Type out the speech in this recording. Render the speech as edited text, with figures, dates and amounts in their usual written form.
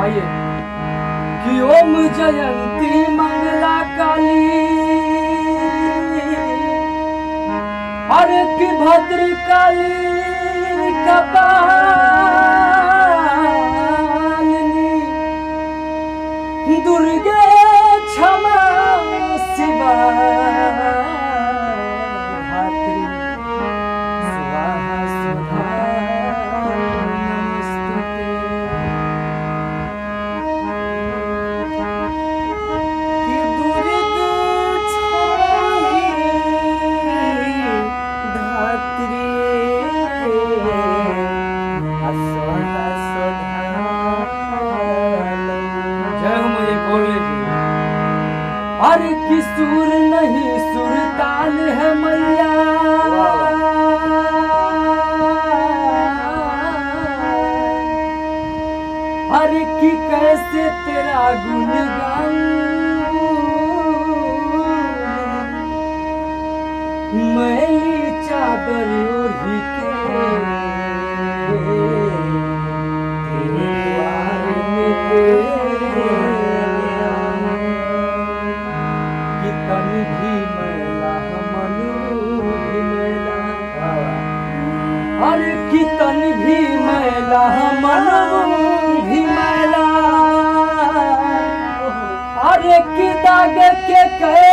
आइए कि ओम जयंती मंगला काली, अरे कि भद्र काली कपालिनी, दुर्गे क्षमा शिवा धात्री, स्वाहा सुधा नमस्तुते। कि दुर्गे क्षमा धात्री, स्वाहा सुधा। जय हो मैया बोल लीजिए। अरे कि सुर नहीं सुरताल है मैया, अरे कि कैसे तेरा गुण गाऊं, मैली चादर ओढ़ी के तेरे द्वार में कि तन भी मैला मनु भी मैला, अरे कि तन भी मैला मनु भी मैला, अरे कि दाग के कहे